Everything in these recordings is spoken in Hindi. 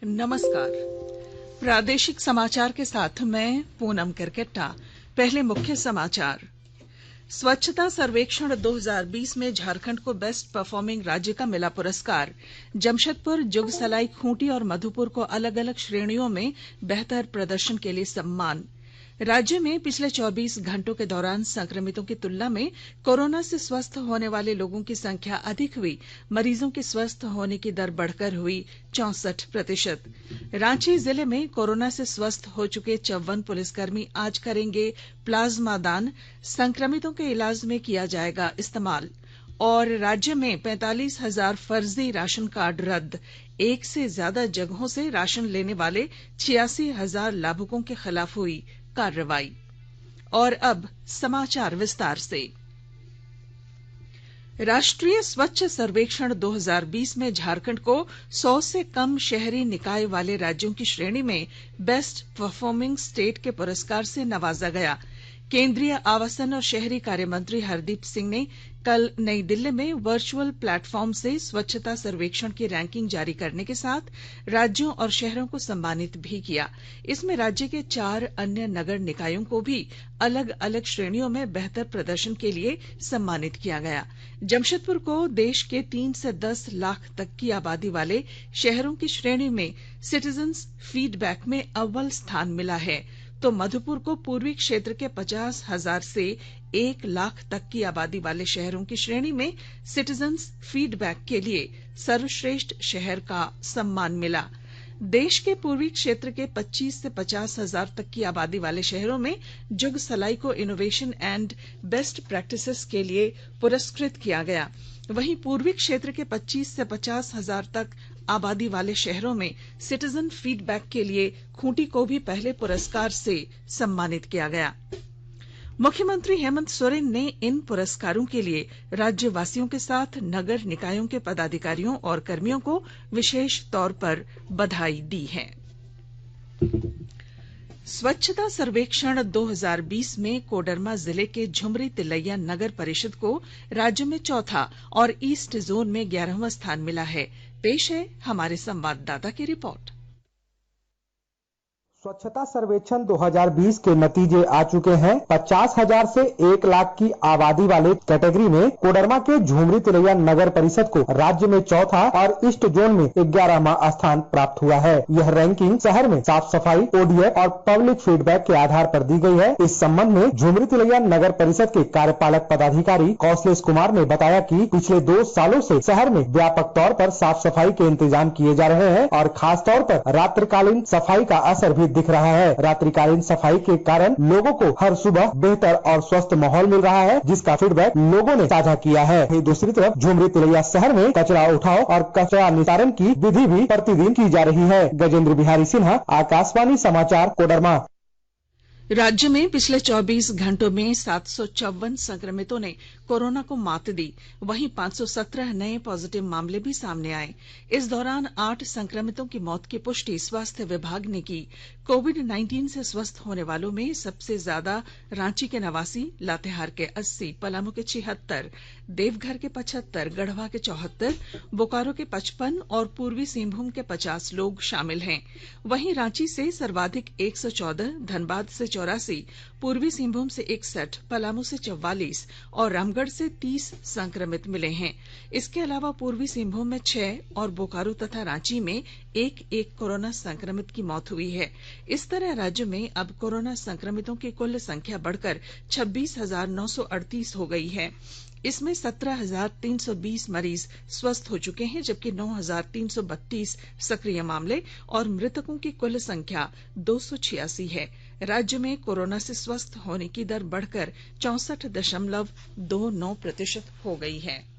नमस्कार। प्रादेशिक समाचार के साथ मैं पूनम करकेट्टा। पहले मुख्य समाचार। स्वच्छता सर्वेक्षण 2020 में झारखंड को बेस्ट परफॉर्मिंग राज्य का मिला पुरस्कार। जमशेदपुर, जुगसलाई, खूंटी और मधुपुर को अलग अलग श्रेणियों में बेहतर प्रदर्शन के लिए सम्मान। राज्य में पिछले 24 घंटों के दौरान संक्रमितों की तुलना में कोरोना से स्वस्थ होने वाले लोगों की संख्या अधिक हुई। मरीजों के स्वस्थ होने की दर बढ़कर हुई 64%। रांची जिले में कोरोना से स्वस्थ हो चुके 54 पुलिसकर्मी आज करेंगे प्लाज्मा दान। संक्रमितों के इलाज में किया जाएगा इस्तेमाल। और राज्य में 45,000 फर्जी राशन कार्ड रद्द। एक से ज्यादा जगहों से राशन लेने वाले 86,000 लाभुकों के खिलाफ हुई कार्रवाई। और अब समाचार विस्तार से। राष्ट्रीय स्वच्छ सर्वेक्षण 2020 में झारखंड को 100 से कम शहरी निकाय वाले राज्यों की श्रेणी में बेस्ट परफॉर्मिंग स्टेट के पुरस्कार से नवाजा गया। केंद्रीय आवासन और शहरी कार्य मंत्री हरदीप सिंह ने कल नई दिल्ली में वर्चुअल प्लेटफॉर्म से स्वच्छता सर्वेक्षण की रैंकिंग जारी करने के साथ राज्यों और शहरों को सम्मानित भी किया। इसमें राज्य के 4 अन्य नगर निकायों को भी अलग अलग श्रेणियों में बेहतर प्रदर्शन के लिए सम्मानित किया गया। जमशेदपुर को देश के 3 से 10 लाख तक की आबादी वाले शहरों की श्रेणी में सिटीजन्स फीडबैक में अव्वल स्थान मिला है, तो मधुपुर को पूर्वी क्षेत्र के 50,000 से 1 लाख तक की आबादी वाले शहरों की श्रेणी में सिटीजन्स फीडबैक के लिए सर्वश्रेष्ठ शहर का सम्मान मिला। देश के पूर्वी क्षेत्र के 25 से 50,000 तक की आबादी वाले शहरों में जुगसलाई को इनोवेशन एंड बेस्ट प्रैक्टिसेस के लिए पुरस्कृत किया गया। वहीं पूर्वी क्षेत्र के 25 से 50,000 तक आबादी वाले शहरों में सिटीजन फीडबैक के लिए खूंटी को भी पहले पुरस्कार से सम्मानित किया गया। मुख्यमंत्री हेमंत सोरेन ने इन पुरस्कारों के लिए राज्यवासियों के साथ नगर निकायों के पदाधिकारियों और कर्मियों को विशेष तौर पर बधाई दी है। स्वच्छता सर्वेक्षण 2020 में कोडरमा जिले के झुमरी तिलैया नगर परिषद को राज्य में चौथा और ईस्ट जोन में 11वां स्थान मिला है। पेश है हमारे संवाददाता की रिपोर्ट। स्वच्छता सर्वेक्षण 2020 के नतीजे आ चुके हैं। 50,000 से 1 लाख की आबादी वाले कैटेगरी में कोडरमा के झुमरी तिलैया नगर परिषद को राज्य में चौथा और ईस्ट जोन में 11वां स्थान प्राप्त हुआ है। यह रैंकिंग शहर में साफ सफाई, ओडीएफ और पब्लिक फीडबैक के आधार पर दी गई है। इस संबंध में झुमरी तिलैया नगर परिषद के कार्यपालक पदाधिकारी कौशलेश कुमार ने बताया कि पिछले 2 सालों से शहर में व्यापक तौर पर साफ सफाई के इंतजाम किए जा रहे हैं और खास तौर पर रात्रिकालीन सफाई का असर भी दिख रहा है। रात्रिकालीन सफाई के कारण लोगों को हर सुबह बेहतर और स्वस्थ माहौल मिल रहा है, जिसका फीडबैक लोगों ने साझा किया है। दूसरी तरफ झुमरी तिलैया शहर में कचरा उठाओ और कचरा निस्तारण की विधि भी प्रतिदिन की जा रही है। गजेंद्र बिहारी सिन्हा, आकाशवाणी समाचार, कोडरमा। राज्य में पिछले 24 घंटों में 754 संक्रमितों ने कोरोना को मात दी। वहीं 517 नए पॉजिटिव मामले भी सामने आए। इस दौरान 8 संक्रमितों की मौत की पुष्टि स्वास्थ्य विभाग ने की। कोविड-19 से स्वस्थ होने वालों में सबसे ज्यादा रांची के 89, लातेहार के 80, पलामू के 76, देवघर के 75, गढ़वा के 74, बोकारो के 55 और पूर्वी सिंहभूम के 50 लोग शामिल हैं। वहीं रांची से सर्वाधिक 114, धनबाद से 84, पूर्वी सिंहभूम से 61, पलामू से 44 और रामगढ़ से 30 संक्रमित मिले हैं। इसके अलावा पूर्वी सिंहभूम में 6 और बोकारो तथा रांची में एक कोरोना संक्रमित की मौत हुई है। इस तरह राज्य में अब कोरोना संक्रमितों की कुल संख्या बढ़कर 26,938 हो गई है। इसमें 17,320 मरीज स्वस्थ हो चुके हैं, जबकि 9,332 सक्रिय मामले और मृतकों की कुल संख्या 286 है। राज्य में कोरोना से स्वस्थ होने की दर बढ़कर 64.29% हो गई है।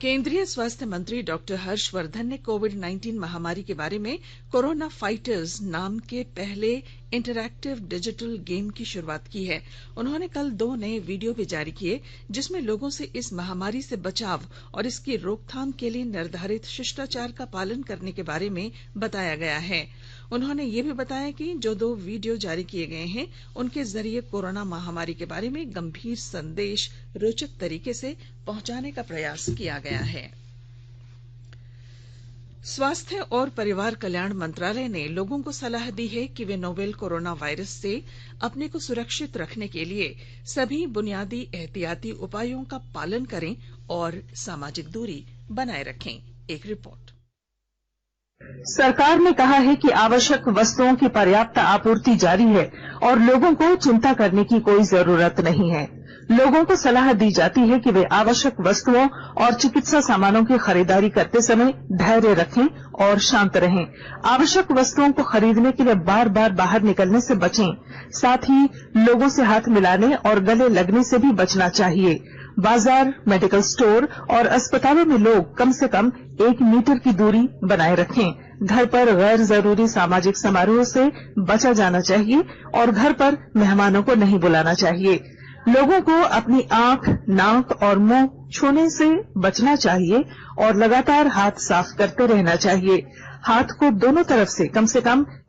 केंद्रीय स्वास्थ्य मंत्री डॉक्टर हर्षवर्धन ने कोविड-19 महामारी के बारे में कोरोना फाइटर्स नाम के पहले इंटरैक्टिव डिजिटल गेम की शुरुआत की है। उन्होंने कल 2 नए वीडियो भी जारी किए, जिसमें लोगों से इस महामारी से बचाव और इसकी रोकथाम के लिए निर्धारित शिष्टाचार का पालन करने के बारे में बताया गया है। उन्होंने ये भी बताया कि जो 2 वीडियो जारी किए गए हैं, उनके जरिए कोरोना महामारी के बारे में गंभीर संदेश रोचक तरीके से पहुंचाने का प्रयास किया गया है। स्वास्थ्य और परिवार कल्याण मंत्रालय ने लोगों को सलाह दी है कि वे नोवेल कोरोना वायरस से अपने को सुरक्षित रखने के लिए सभी बुनियादी एहतियाती उपायों का पालन करें और सामाजिक दूरी बनाए रखें। एक रिपोर्ट। सरकार ने कहा है कि आवश्यक वस्तुओं की पर्याप्त आपूर्ति जारी है और लोगों को चिंता करने की कोई जरूरत नहीं है। लोगों को सलाह दी जाती है कि वे आवश्यक वस्तुओं और चिकित्सा सामानों की खरीदारी करते समय धैर्य रखें और शांत रहें। आवश्यक वस्तुओं को खरीदने के लिए बार बार बाहर निकलने से बचें। साथ ही लोगों से हाथ मिलाने और गले लगने से भी बचना चाहिए। बाजार, मेडिकल स्टोर और अस्पतालों में लोग कम से कम 1 मीटर की दूरी बनाए रखें। घर पर गैर जरूरी सामाजिक समारोह से बचा जाना चाहिए और घर पर मेहमानों को नहीं बुलाना चाहिए। लोगों को अपनी आंख, नाक और मुंह छूने से बचना चाहिए और लगातार हाथ साफ करते रहना चाहिए। हाथ को दोनों तरफ से कम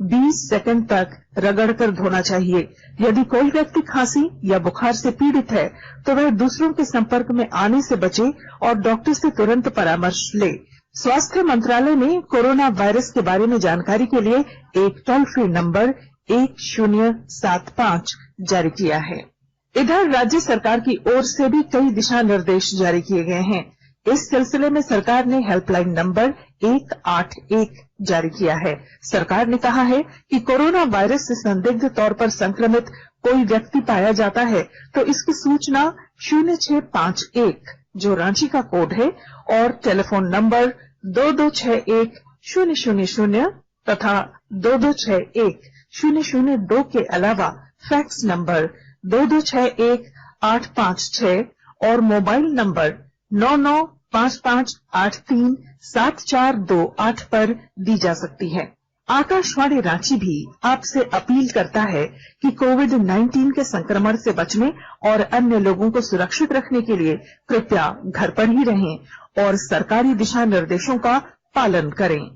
20 सेकंड तक रगड़कर धोना चाहिए। यदि कोई व्यक्ति खांसी या बुखार से पीड़ित है तो वह दूसरों के संपर्क में आने से बचे और डॉक्टर से तुरंत परामर्श ले। स्वास्थ्य मंत्रालय ने कोरोना वायरस के बारे में जानकारी के लिए एक टोल फ्री नंबर 1075 जारी किया है। इधर राज्य सरकार की ओर से भी कई दिशा निर्देश जारी किए गए हैं। इस सिलसिले में सरकार ने हेल्पलाइन नंबर 181 जारी किया है। सरकार ने कहा है कि कोरोना वायरस से संदिग्ध तौर पर संक्रमित कोई व्यक्ति पाया जाता है तो इसकी सूचना 0651 जो रांची का कोड है और टेलीफोन नंबर 2261-000 तथा 2261-002 के अलावा फैक्स नंबर 2261-856 और मोबाइल नंबर 9955837428 पर दी जा सकती है। आकाशवाणी रांची भी आपसे अपील करता है कि कोविड-19 के संक्रमण से बचने और अन्य लोगों को सुरक्षित रखने के लिए कृपया घर पर ही रहें और सरकारी दिशा निर्देशों का पालन करें।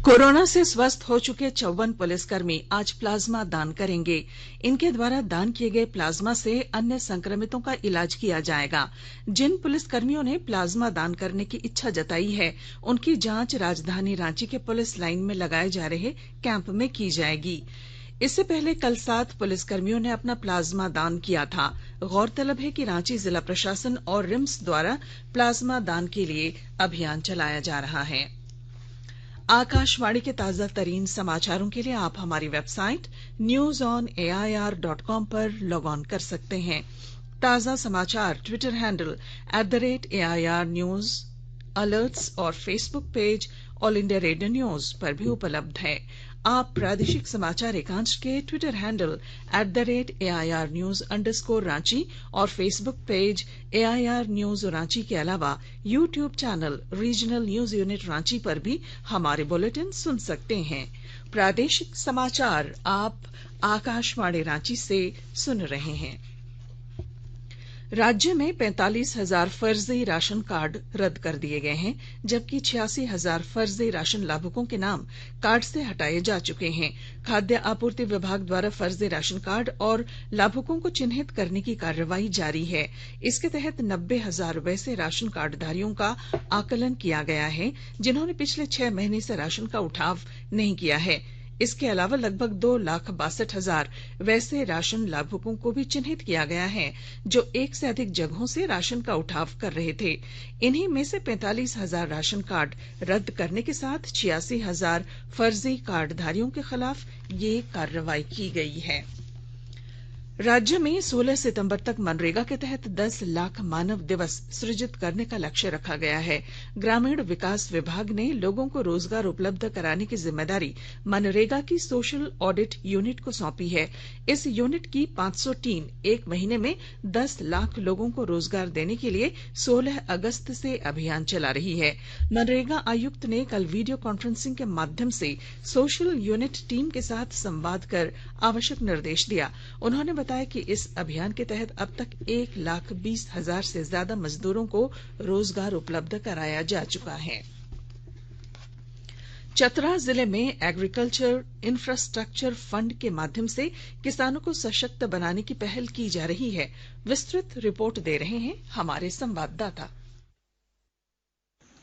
कोरोना से स्वस्थ हो चुके 54 पुलिसकर्मी आज प्लाज्मा दान करेंगे। इनके द्वारा दान किए गए प्लाज्मा से अन्य संक्रमितों का इलाज किया जाएगा। जिन पुलिसकर्मियों ने प्लाज्मा दान करने की इच्छा जताई है उनकी जांच राजधानी रांची के पुलिस लाइन में लगाए जा रहे कैंप में की जाएगी। इससे पहले कल 7 पुलिसकर्मियों ने अपना प्लाज्मा दान किया था। गौरतलब है कि रांची जिला प्रशासन और रिम्स द्वारा प्लाज्मा दान के लिए अभियान चलाया जा रहा है। आकाशवाणी के ताजा तरीन समाचारों के लिए आप हमारी वेबसाइट newsonair.com पर लॉग ऑन कर सकते हैं। ताजा समाचार Twitter handle @AIR News alerts और Facebook page All India Radio News पर भी उपलब्ध है। आप प्रादेशिक समाचार एकांश के ट्विटर हैंडल @AIR News_Ranchi और Facebook page AIR News Ranchi के अलावा YouTube channel regional news unit Ranchi पर भी हमारे बुलेटिन सुन सकते हैं। प्रादेशिक समाचार आप आकाशवाणी रांची से सुन रहे हैं। राज्य में 45,000 फर्जी राशन कार्ड रद्द कर दिए गए हैं, जबकि 86,000 फर्जी राशन लाभुकों के नाम कार्ड से हटाए जा चुके हैं। खाद्य आपूर्ति विभाग द्वारा फर्जी राशन कार्ड और लाभुकों को चिन्हित करने की कार्रवाई जारी है। इसके तहत 90,000 वैसे राशन कार्डधारियों का आकलन किया गया है जिन्होंने पिछले 6 महीने से राशन का उठाव नहीं किया है। इसके अलावा लगभग 2,62,000 वैसे राशन लाभुकों को भी चिन्हित किया गया है जो एक से अधिक जगहों से राशन का उठाव कर रहे थे। इन्हीं में से 45,000 राशन कार्ड रद्द करने के साथ 86,000 फर्जी कार्डधारियों के खिलाफ ये कार्रवाई की गई है। राज्य में 16 सितंबर तक मनरेगा के तहत 10 लाख मानव दिवस सृजित करने का लक्ष्य रखा गया है। ग्रामीण विकास विभाग ने लोगों को रोजगार उपलब्ध कराने की जिम्मेदारी मनरेगा की सोशल ऑडिट यूनिट को सौंपी है। इस यूनिट की 500 टीम एक महीने में 10 लाख लोगों को रोजगार देने के लिए 16 अगस्त से अभियान चला रही है। मनरेगा आयुक्त ने कल वीडियो कॉन्फ्रेंसिंग के माध्यम से सोशल यूनिट टीम के साथ संवाद कर आवश्यक निर्देश दिया। उन्होंने बताया कि इस अभियान के तहत अब तक 1,20,000 से ज्यादा मजदूरों को रोजगार उपलब्ध कराया जा चुका है। चतरा जिले में एग्रीकल्चर इंफ्रास्ट्रक्चर फंड के माध्यम से किसानों को सशक्त बनाने की पहल की जा रही है। विस्तृत रिपोर्ट दे रहे हैं हमारे संवाददाता।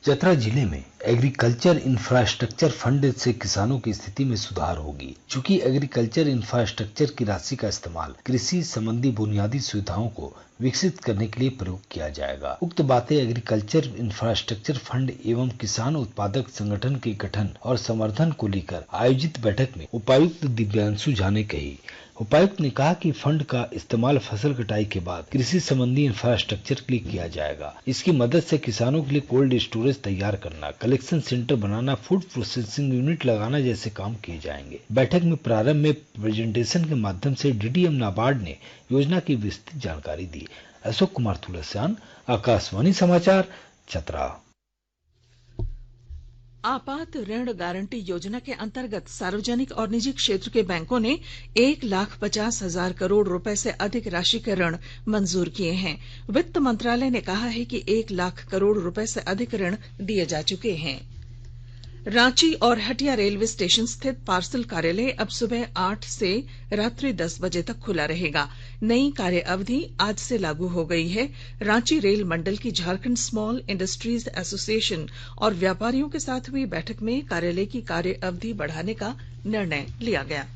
चतरा जिले में एग्रीकल्चर इंफ्रास्ट्रक्चर फंड से किसानों की स्थिति में सुधार होगी। चूंकि एग्रीकल्चर इंफ्रास्ट्रक्चर की राशि का इस्तेमाल कृषि संबंधी बुनियादी सुविधाओं को विकसित करने के लिए प्रयोग किया जाएगा। उक्त बातें एग्रीकल्चर इंफ्रास्ट्रक्चर फंड एवं किसान उत्पादक संगठन के गठन और संवर्धन को लेकर आयोजित बैठक में उपायुक्त दिव्यांशु झा ने कही। उपायुक्त ने कहा कि फंड का इस्तेमाल फसल कटाई के बाद कृषि संबंधी इंफ्रास्ट्रक्चर के लिए किया जाएगा। इसकी मदद से किसानों के लिए कोल्ड स्टोरेज तैयार करना, कलेक्शन सेंटर बनाना, फूड प्रोसेसिंग यूनिट लगाना जैसे काम किए जाएंगे। बैठक में प्रारंभ में प्रेजेंटेशन के माध्यम से डीडीएम नाबार्ड ने योजना की विस्तृत जानकारी दी। अशोक कुमार तुलसियान, आकाशवाणी समाचार, चतरा। आपात ऋण गारंटी योजना के अंतर्गत सार्वजनिक और निजी क्षेत्र के बैंकों ने 1,50,000 करोड़ रुपए से अधिक राशि के ऋण मंजूर किए हैं। वित्त मंत्रालय ने कहा है कि 1 लाख करोड़ रुपए से अधिक ऋण दिए जा चुके हैं। रांची और हटिया रेलवे स्टेशन स्थित पार्सल कार्यालय अब सुबह 8 से रात्रि 10 बजे तक खुला रहेगा। नई कार्य अवधि आज से लागू हो गई है। रांची रेल मंडल की झारखंड स्मॉल इंडस्ट्रीज एसोसिएशन और व्यापारियों के साथ हुई बैठक में कार्यालय की कार्य अवधि बढ़ाने का निर्णय लिया गया।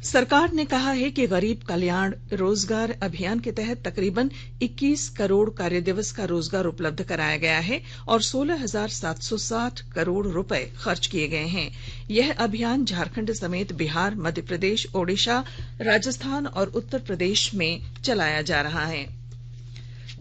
सरकार ने कहा है कि गरीब कल्याण रोजगार अभियान के तहत तकरीबन 21 करोड़ कार्य दिवस का रोजगार उपलब्ध कराया गया है और 16,760 करोड़ रुपए खर्च किए गए हैं। यह अभियान झारखंड समेत बिहार, मध्य प्रदेश, ओडिशा, राजस्थान और उत्तर प्रदेश में चलाया जा रहा है।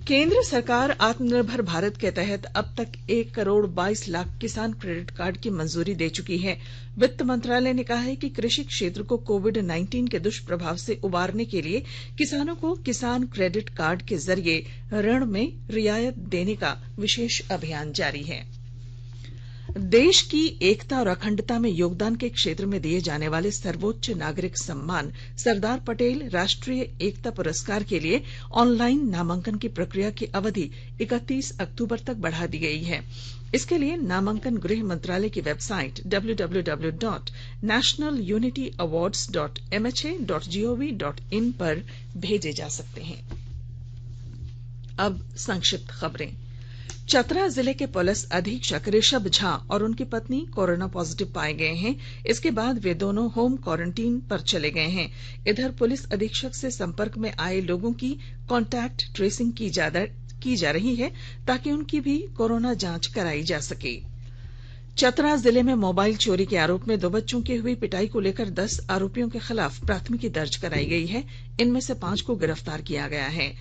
केंद्र सरकार आत्मनिर्भर भारत के तहत अब तक 1 करोड़ 22 लाख किसान क्रेडिट कार्ड की मंजूरी दे चुकी है। वित्त मंत्रालय ने कहा है कि कृषि क्षेत्र को कोविड-19 के दुष्प्रभाव से उबारने के लिए किसानों को किसान क्रेडिट कार्ड के जरिए ऋण में रियायत देने का विशेष अभियान जारी है। देश की एकता और अखंडता में योगदान के क्षेत्र में दिए जाने वाले सर्वोच्च नागरिक सम्मान सरदार पटेल राष्ट्रीय एकता पुरस्कार के लिए ऑनलाइन नामांकन की प्रक्रिया की अवधि 31 अक्टूबर तक बढ़ा दी गई है। इसके लिए नामांकन गृह मंत्रालय की वेबसाइट www.nationalunityawards.mha.gov.in पर भेजे जा सकते हैं। अब संक्षिप्त खबरें। चतरा जिले के पुलिस अधीक्षक ऋषभ झा और उनकी पत्नी कोरोना पॉजिटिव पाए गए हैं। इसके बाद वे दोनों होम क्वारंटीन पर चले गए हैं। इधर पुलिस अधीक्षक से संपर्क में आए लोगों की कॉन्टैक्ट ट्रेसिंग की जा रही है ताकि उनकी भी कोरोना जांच कराई जा सके। चतरा जिले में मोबाइल चोरी के आरोप में 2 बच्चों की हुई पिटाई को लेकर 10 आरोपियों के खिलाफ प्राथमिकी दर्ज कराई गई है। इनमें से 5 को गिरफ्तार किया गया है।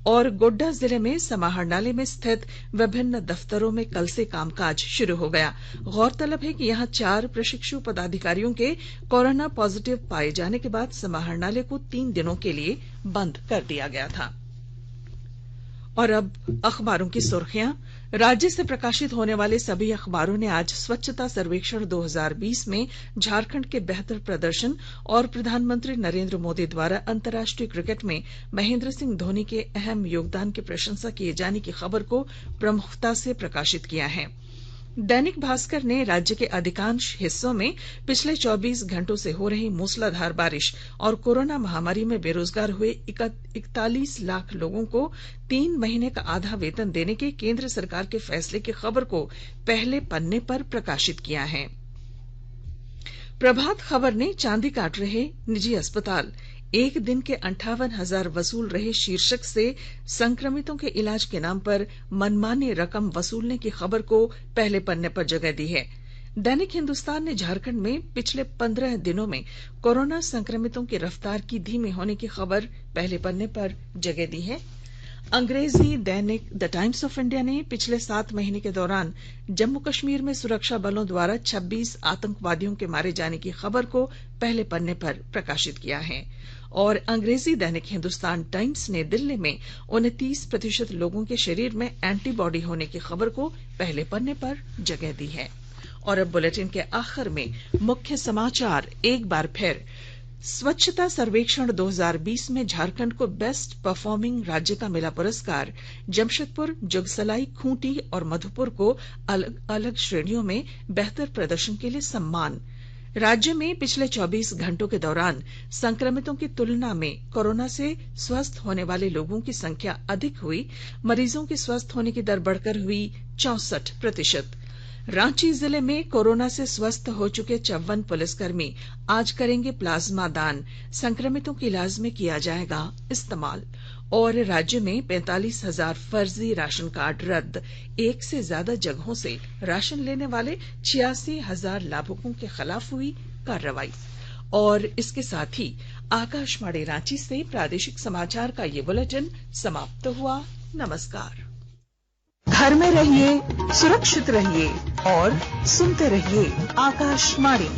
और गोड्डा जिले में समाहरणालय में स्थित विभिन्न दफ्तरों में कल से कामकाज शुरू हो गया। गौरतलब है कि यहां 4 प्रशिक्षु पदाधिकारियों के कोरोना पॉजिटिव पाए जाने के बाद समाहरणालय को 3 दिनों के लिए बंद कर दिया गया था। और अब अखबारों की सुर्खियां। राज्य से प्रकाशित होने वाले सभी अखबारों ने आज स्वच्छता सर्वेक्षण 2020 में झारखंड के बेहतर प्रदर्शन और प्रधानमंत्री नरेंद्र मोदी द्वारा अंतर्राष्ट्रीय क्रिकेट में महेंद्र सिंह धोनी के अहम योगदान की प्रशंसा किए जाने की खबर को प्रमुखता से प्रकाशित किया है। दैनिक भास्कर ने राज्य के अधिकांश हिस्सों में पिछले 24 घंटों से हो रही मूसलाधार बारिश और कोरोना महामारी में बेरोजगार हुए 41 लाख लोगों को 3 महीने का आधा वेतन देने के केंद्र सरकार के फैसले की खबर को पहले पन्ने पर प्रकाशित किया है। प्रभात खबर ने चांदी काट रहे निजी अस्पताल, एक दिन के 58,000 वसूल रहे शीर्षक से संक्रमितों के इलाज के नाम पर मनमानी रकम वसूलने की खबर को पहले पन्ने पर जगह दी है। दैनिक हिंदुस्तान ने झारखंड में पिछले 15 दिनों में कोरोना संक्रमितों की रफ्तार की धीमे होने की खबर पहले पन्ने पर जगह दी है। अंग्रेजी दैनिक द टाइम्स ऑफ इंडिया ने पिछले 7 महीने के दौरान जम्मू कश्मीर में सुरक्षा बलों द्वारा 26 आतंकवादियों के मारे जाने की खबर को पहले पन्ने पर प्रकाशित किया है। और अंग्रेजी दैनिक हिंदुस्तान टाइम्स ने दिल्ली में 29% लोगों के शरीर में एंटीबॉडी होने की खबर को पहले पन्ने पर जगह दी है। और अब बुलेटिन के आखिर में मुख्य समाचार एक बार फिर। स्वच्छता सर्वेक्षण 2020 में झारखंड को बेस्ट परफॉर्मिंग राज्य का मिला पुरस्कार। जमशेदपुर, जुगसलाई, खूंटी और मधुपुर को अलग अलग श्रेणियों में बेहतर प्रदर्शन के लिए सम्मान। राज्य में पिछले 24 घंटों के दौरान संक्रमितों की तुलना में कोरोना से स्वस्थ होने वाले लोगों की संख्या अधिक हुई। मरीजों के स्वस्थ होने की दर बढ़कर हुई 64%। रांची जिले में कोरोना से स्वस्थ हो चुके 54 पुलिसकर्मी आज करेंगे प्लाज्मा दान। संक्रमितों के इलाज में किया जाएगा इस्तेमाल। और राज्य में 45,000 फर्जी राशन कार्ड रद्द। एक से ज्यादा जगहों से राशन लेने वाले 86,000 लाभुकों के खिलाफ हुई कार्रवाई। और इसके साथ ही आकाशवाणी रांची से प्रादेशिक समाचार का ये बुलेटिन समाप्त हुआ। नमस्कार। घर में रहिए, सुरक्षित रहिए और सुनते रहिए आकाशवाणी।